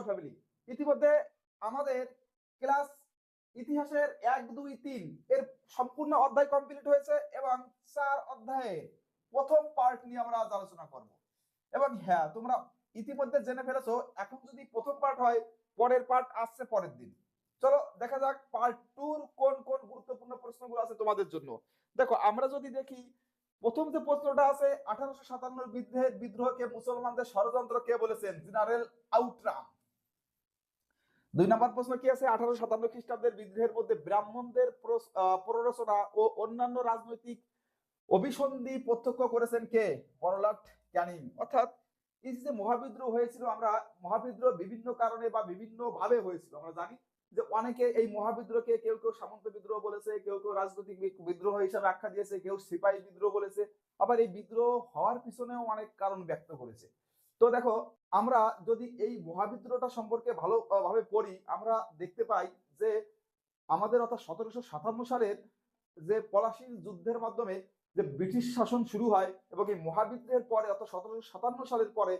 Family. ইতিমধ্যে আমাদের class ইতিহাসের 1, 2, 3 এর সম্পূর্ণ অধ্যায় কমপ্লিট হয়েছে এবং 4 অধ্যায়ের প্রথম পার্ট নিয়ে আমরা আজ আলোচনা করব। এবং হ্যাঁ, তোমরা ইতিমধ্যে জেনে ফেলেছো এখন যদি প্রথম পার্ট হয়, পরের পার্ট আসছে পরের দিন। চলো দেখা যাক পার্ট 2 কোন কোন গুরুত্বপূর্ণ প্রশ্নগুলো আছে তোমাদের জন্য। দেখো, আমরা যদি দেখি প্রথম যে প্রশ্নটা আছে, 1857 বিদ্রোহকে মুসলমানদের ষড়যন্ত্র কে বলেছেন? General Outram. 2 নম্বর প্রশ্ন কি আছে? 1857 খ্রিস্টাব্দের বিদ্রোহের মধ্যে ব্রাহ্মণদের প্ররোচনা ও অন্যান্য রাজনৈতিক অভিসন্ধি প্রত্যক্ষ করেছেন কে? বড়লাট ক্যানিং। অর্থাৎ এই যে মহাবিদ্রোহ হয়েছিল, আমরা মহাবিদ্রোহ বিভিন্ন কারণে বা বিভিন্ন ভাবে হয়েছিল। আমরা জানি যে অনেকে এই মহাবিদ্রোহকে কেউ কেউ সামন্ত বিদ্রোহ বলেছে, কেউ কেউ রাজনৈতিক বিদ্রোহ হিসাবে আখ্যা দিয়েছে, কেউ সিপাহী বিদ্রোহ বলেছে, আবার এই বিদ্রোহ হওয়ার পিছনেও অনেক কারণ ব্যক্ত করেছে। তো দেখো, আমরা যদি এই মহাবিদ্রোহটা সম্পর্কে ভালোভাবে পড়ি, আমরা দেখতে পাই যে আমাদের অর্থাৎ 1757 সালের যে পলাশীর যুদ্ধের মাধ্যমে যে ব্রিটিশ শাসন শুরু হয় এবং এই মহাবিদ্রোহের পরে অর্থাৎ 1757 সালের পরে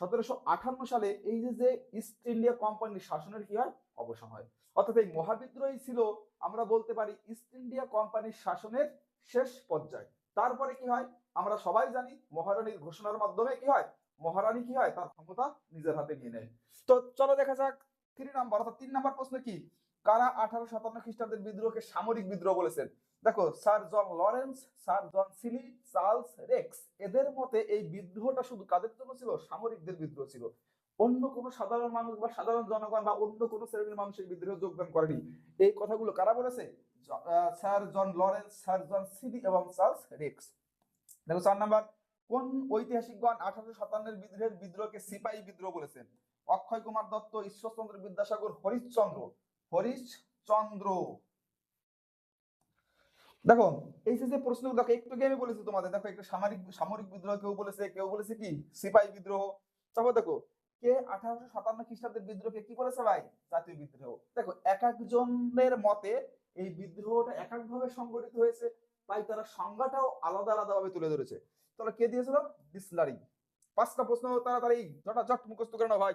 1758 সালে এই যে ইস্ট ইন্ডিয়া কোম্পানির শাসনের কি হয়? অবসান হয়। অর্থাৎ এই মহাবিদ্রোহই ছিল, আমরা বলতে পারি, ইস্ট ইন্ডিয়া কোম্পানির শাসনের শেষ পর্যায়ে। তারপরে কি হয়? আমরা সবাই জানি মহারানীর ঘোষণার মাধ্যমে কি হয়? মহারানী কি হয়? তার ক্ষমতা নিজের হাতে নিয়ে নেয়। তো চলো দেখা যাক 3 নাম্বার অর্থাৎ 3 নাম্বার প্রশ্ন কি? কারা 1857 খ্রিস্টাব্দের বিদ্রোহকে সামরিক বিদ্রোহ বলেছেন? দেখো, স্যার জন লরেন্স, স্যার জন সিলি, চার্লস রেক্স, এদের মতে এই বিদ্রোহটা শুধু কাদের জন্য ছিল? সামরিকদের বিদ্রোহ ছিল। অন্য কোনো সাধারণ মানুষ বা সাধারণ জনগণ বা অন্য কোনো শ্রেণীর মানুষ এই বিদ্রোহে যোগদান করেনি। এই কথাগুলো কারা বলেছে? স্যার জন লরেন্স, স্যার জন সিলি এবং চার্লস রেক্স। দেখো 4 নাম্বার, কোন ঐতিহাসিকগণ 1857 বিদ্রোহের বিদ্রোহকে সিপাহী বিদ্রোহ বলেছেন? অক্ষয় কুমার দত্ত, ঈশ্বরচন্দ্র বিদ্যাসাগর, হরিশচন্দ্র। দেখো, এই যে প্রশ্নগুলো দেখো, একটু আগে আমি বলেছি তোমাদের, দেখো একটা সামরিক বিদ্রোহ কেউ বলেছে, কেউ বলেছে কি সিপাহী বিদ্রোহ। তারপর দেখো, কে 1857 খ্রিস্টাব্দের বিদ্রোহকে কি বলেছে ভাই? জাতীয় বিদ্রোহ। দেখো, এক একজনের মতে এই বিদ্রোহটা এক একভাবে সংগঠিত হয়েছে, তাই তারা সংজ্ঞাটাও আলাদা আলাদা ভাবে তুলে ধরেছে। তাহলে কে দিয়েছিল? ডিসলারি। 5টা প্রশ্ন তাড়াতাড়ি জট মুখস্থ করে নাও ভাই।